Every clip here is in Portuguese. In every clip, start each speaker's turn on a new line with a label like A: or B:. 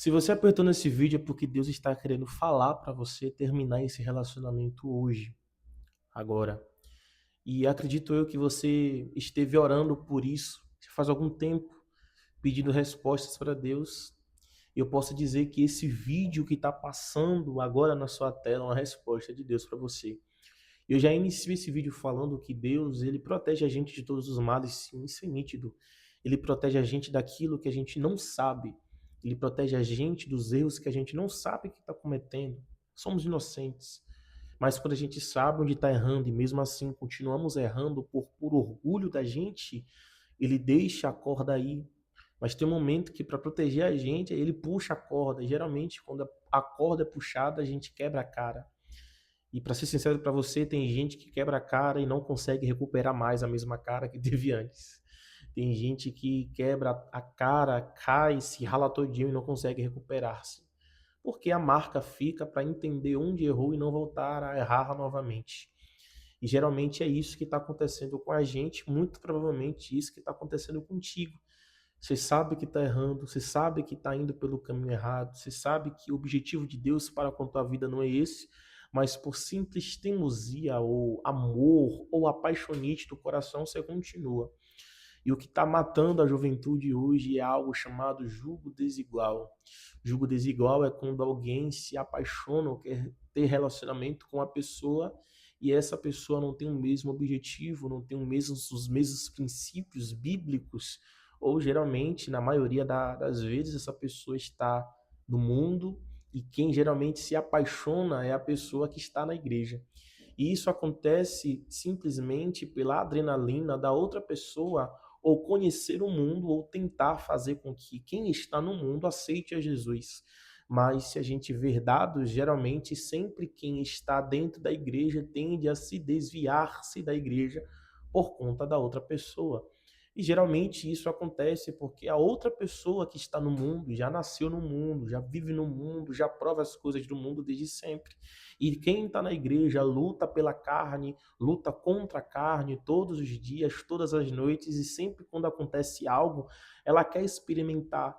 A: Se você apertou nesse vídeo é porque Deus está querendo falar para você terminar esse relacionamento hoje, agora. E acredito eu que você esteve orando por isso já faz algum tempo, pedindo respostas para Deus. E eu posso dizer que esse vídeo que está passando agora na sua tela é uma resposta de Deus para você. Eu já iniciei esse vídeo falando que Deus, ele protege a gente de todos os males, sim, isso é nítido. Ele protege a gente daquilo que a gente não sabe. Ele protege a gente dos erros que a gente não sabe que está cometendo. Somos inocentes. Mas quando a gente sabe onde está errando e mesmo assim continuamos errando por orgulho da gente, ele deixa a corda aí. Mas tem um momento que para proteger a gente, ele puxa a corda. E geralmente quando a corda é puxada, a gente quebra a cara. E para ser sincero para você, tem gente que quebra a cara e não consegue recuperar mais a mesma cara que teve antes. Tem gente que quebra a cara, cai, se rala todinho e não consegue recuperar-se. Porque a marca fica para entender onde errou e não voltar a errar novamente. E geralmente é isso que está acontecendo com a gente, muito provavelmente isso que está acontecendo contigo. Você sabe que está errando, você sabe que está indo pelo caminho errado, você sabe que o objetivo de Deus para com a tua vida não é esse, mas por simples teimosia ou amor ou apaixonite do coração você continua. E o que está matando a juventude hoje é algo chamado julgo desigual. Julgo desigual é quando alguém se apaixona ou quer ter relacionamento com a pessoa e essa pessoa não tem o mesmo objetivo, não tem os mesmos princípios bíblicos, ou geralmente, na maioria das vezes, essa pessoa está no mundo e quem geralmente se apaixona é a pessoa que está na igreja. E isso acontece simplesmente pela adrenalina da outra pessoa ou conhecer o mundo ou tentar fazer com que quem está no mundo aceite a Jesus. Mas se a gente ver dados, geralmente sempre quem está dentro da igreja tende a se desviar-se da igreja por conta da outra pessoa. E geralmente isso acontece porque a outra pessoa que está no mundo já nasceu no mundo, já vive no mundo, já prova as coisas do mundo desde sempre. E quem está na igreja luta pela carne, luta contra a carne todos os dias, todas as noites, e sempre quando acontece algo, ela quer experimentar.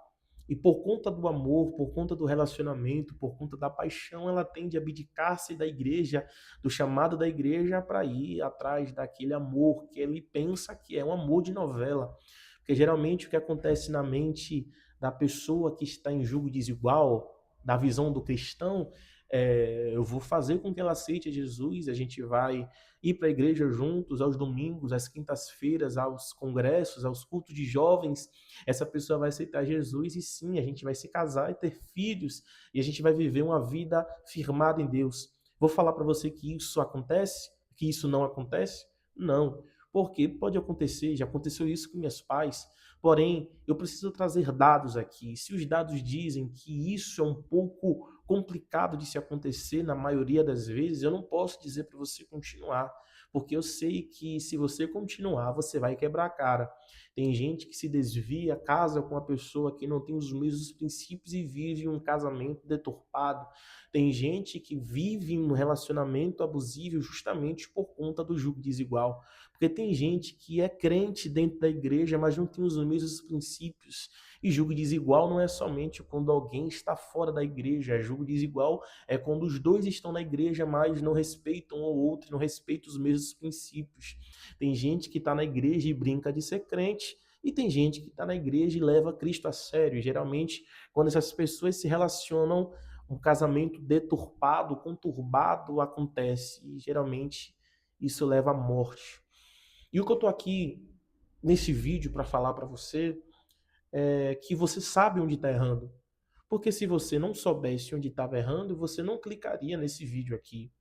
A: E por conta do amor, por conta do relacionamento, por conta da paixão, ela tende a abdicar-se da igreja, do chamado da igreja, para ir atrás daquele amor que ele pensa que é um amor de novela. Porque geralmente o que acontece na mente da pessoa que está em julgo desigual, da visão do cristão, eu vou fazer com que ela aceite Jesus, a gente vai ir para a igreja juntos aos domingos, às quintas-feiras, aos congressos, aos cultos de jovens, essa pessoa vai aceitar Jesus e sim, a gente vai se casar e ter filhos e a gente vai viver uma vida firmada em Deus. Vou falar para você que isso acontece? Que isso não acontece? Não. Porque pode acontecer, já aconteceu isso com meus pais, porém, eu preciso trazer dados aqui. Se os dados dizem que isso é um pouco complicado de se acontecer na maioria das vezes, eu não posso dizer para você continuar, porque eu sei que se você continuar, você vai quebrar a cara. Tem gente que se desvia, casa com uma pessoa que não tem os mesmos princípios e vive um casamento deturpado. Tem gente que vive um relacionamento abusivo justamente por conta do jugo desigual. Porque tem gente que é crente dentro da igreja, mas não tem os mesmos princípios. E julgo desigual não é somente quando alguém está fora da igreja. Julgo desigual é quando os dois estão na igreja, mas não respeitam um ao outro, não respeitam os mesmos princípios. Tem gente que está na igreja e brinca de ser crente, e tem gente que está na igreja e leva Cristo a sério. E, geralmente, quando essas pessoas se relacionam, um casamento deturpado, conturbado acontece. E geralmente isso leva à morte. E o que eu estou aqui nesse vídeo para falar para você é que você sabe onde está errando. Porque se você não soubesse onde estava errando, você não clicaria nesse vídeo aqui.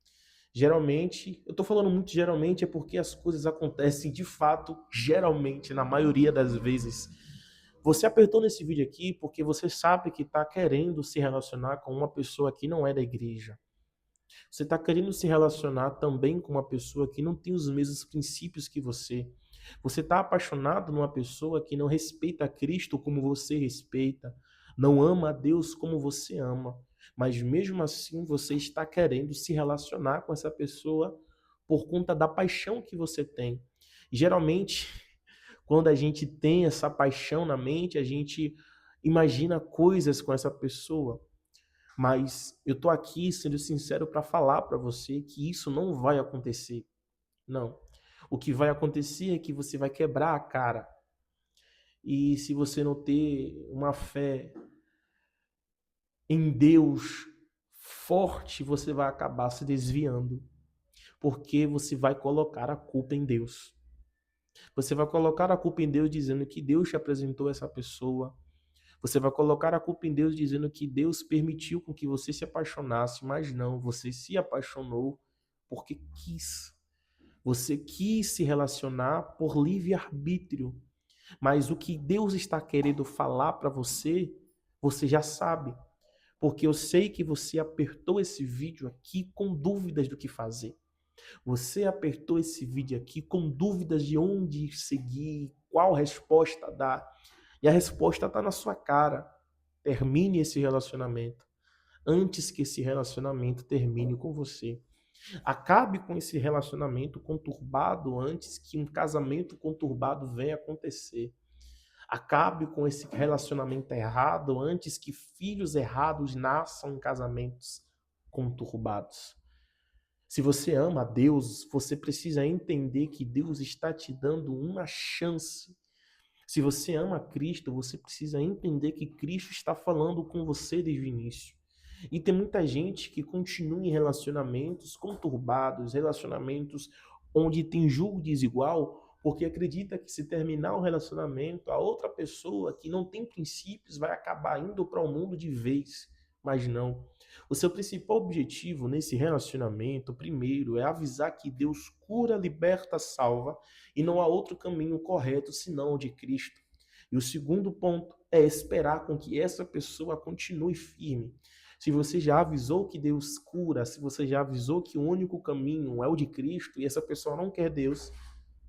A: Geralmente, eu estou falando muito geralmente, é porque as coisas acontecem de fato, geralmente, na maioria das vezes. Você apertou nesse vídeo aqui porque você sabe que está querendo se relacionar com uma pessoa que não é da igreja. Você está querendo se relacionar também com uma pessoa que não tem os mesmos princípios que você. Você está apaixonado numa pessoa que não respeita a Cristo como você respeita, não ama a Deus como você ama, mas mesmo assim você está querendo se relacionar com essa pessoa por conta da paixão que você tem. E geralmente, quando a gente tem essa paixão na mente, a gente imagina coisas com essa pessoa, mas eu tô aqui sendo sincero para falar para você que isso não vai acontecer. Não. O que vai acontecer é que você vai quebrar a cara. E se você não ter uma fé em Deus forte, você vai acabar se desviando, porque você vai colocar a culpa em Deus. Você vai colocar a culpa em Deus dizendo que Deus te apresentou essa pessoa. Você vai colocar a culpa em Deus dizendo que Deus permitiu com que você se apaixonasse, mas não, você se apaixonou porque quis. Você quis se relacionar por livre-arbítrio. Mas o que Deus está querendo falar para você, você já sabe. Porque eu sei que você apertou esse vídeo aqui com dúvidas do que fazer. Você apertou esse vídeo aqui com dúvidas de onde seguir, qual resposta dar. E a resposta está na sua cara. Termine esse relacionamento antes que esse relacionamento termine com você. Acabe com esse relacionamento conturbado antes que um casamento conturbado venha acontecer. Acabe com esse relacionamento errado antes que filhos errados nasçam em casamentos conturbados. Se você ama a Deus, você precisa entender que Deus está te dando uma chance. Se você ama Cristo, você precisa entender que Cristo está falando com você desde o início. E tem muita gente que continua em relacionamentos conturbados, relacionamentos onde tem julgo desigual, porque acredita que se terminar o relacionamento, a outra pessoa que não tem princípios vai acabar indo para o mundo de vez. Mas não. O seu principal objetivo nesse relacionamento, primeiro, é avisar que Deus cura, liberta, salva, e não há outro caminho correto senão o de Cristo. E o segundo ponto é esperar com que essa pessoa continue firme. Se você já avisou que Deus cura, se você já avisou que o único caminho é o de Cristo e essa pessoa não quer Deus,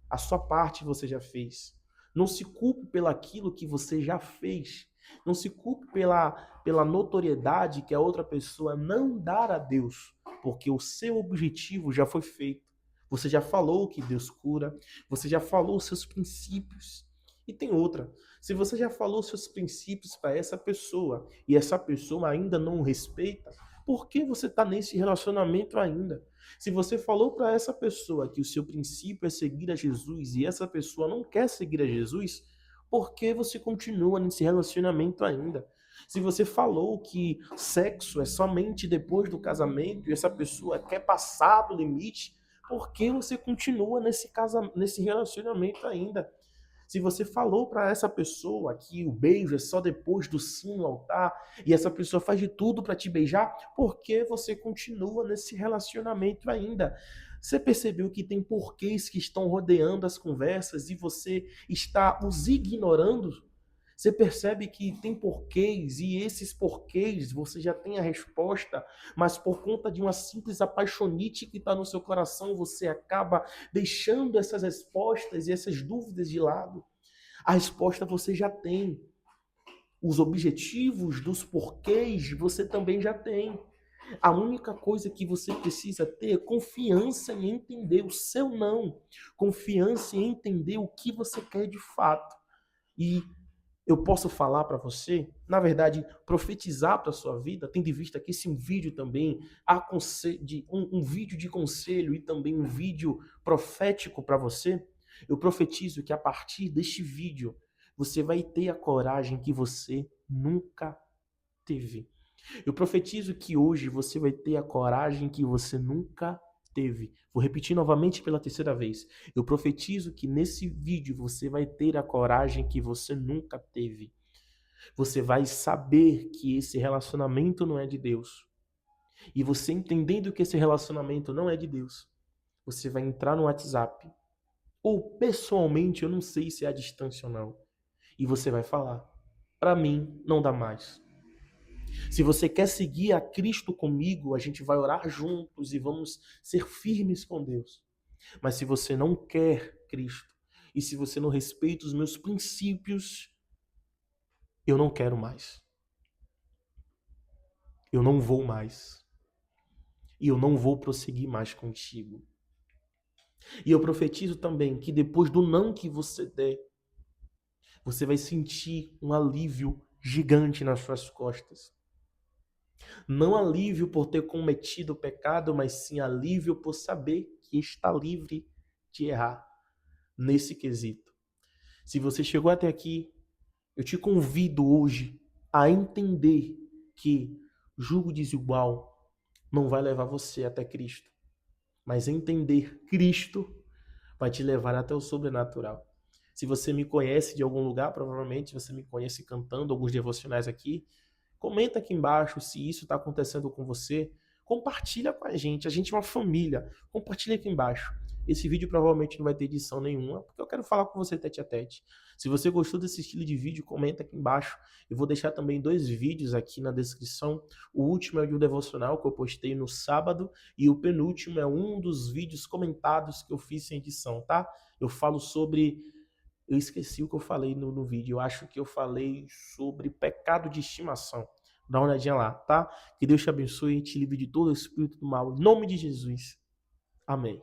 A: a sua parte você já fez. Não se culpe pelaquilo que você já fez. Não se culpe pela notoriedade que a outra pessoa não dar a Deus, porque o seu objetivo já foi feito. Você já falou que Deus cura, você já falou os seus princípios. E tem outra. Se você já falou os seus princípios para essa pessoa e essa pessoa ainda não o respeita, por que você está nesse relacionamento ainda? Se você falou para essa pessoa que o seu princípio é seguir a Jesus e essa pessoa não quer seguir a Jesus, por que você continua nesse relacionamento ainda? Se você falou que sexo é somente depois do casamento e essa pessoa quer passar do limite, por que você continua nesse relacionamento ainda? Se você falou para essa pessoa que o beijo é só depois do sim no altar e essa pessoa faz de tudo para te beijar, por que você continua nesse relacionamento ainda? Você percebeu que tem porquês que estão rodeando as conversas e você está os ignorando? Você percebe que tem porquês e esses porquês você já tem a resposta, mas por conta de uma simples apaixonite que está no seu coração, você acaba deixando essas respostas e essas dúvidas de lado. A resposta você já tem. Os objetivos dos porquês você também já tem. A única coisa que você precisa ter é confiança em entender o seu não. Confiança em entender o que você quer de fato. E eu posso falar para você, na verdade, profetizar para a sua vida, tendo em vista que esse é um vídeo também, um vídeo de conselho e também um vídeo profético para você, eu profetizo que a partir deste vídeo, você vai ter a coragem que você nunca teve. Eu profetizo que hoje você vai ter a coragem que você nunca teve. Vou repetir novamente pela terceira vez. Eu profetizo que nesse vídeo você vai ter a coragem que você nunca teve. Você vai saber que esse relacionamento não é de Deus. E você entendendo que esse relacionamento não é de Deus, você vai entrar no WhatsApp. Ou pessoalmente, eu não sei se é à distância ou não. E você vai falar: para mim, não dá mais. Se você quer seguir a Cristo comigo, a gente vai orar juntos e vamos ser firmes com Deus. Mas se você não quer Cristo e se você não respeita os meus princípios, eu não quero mais. Eu não vou mais. E eu não vou prosseguir mais contigo. E eu profetizo também que depois do não que você der, você vai sentir um alívio gigante nas suas costas. Não alívio por ter cometido o pecado, mas sim alívio por saber que está livre de errar nesse quesito. Se você chegou até aqui, eu te convido hoje a entender que julgo desigual não vai levar você até Cristo, mas entender Cristo vai te levar até o sobrenatural. Se você me conhece de algum lugar, provavelmente você me conhece cantando alguns devocionais aqui. Comenta aqui embaixo se isso está acontecendo com você. Compartilha com a gente é uma família. Compartilha aqui embaixo. Esse vídeo provavelmente não vai ter edição nenhuma, porque eu quero falar com você tete a tete. Se você gostou desse estilo de vídeo, comenta aqui embaixo. Eu vou deixar também 2 vídeos aqui na descrição. O último é o de um devocional que eu postei no sábado e o penúltimo é um dos vídeos comentados que eu fiz sem edição, tá? Eu falo sobre... Eu esqueci o que eu falei no vídeo. Eu acho que eu falei sobre pecado de estimação. Dá uma olhadinha lá, tá? Que Deus te abençoe e te livre de todo o espírito do mal. Em nome de Jesus. Amém.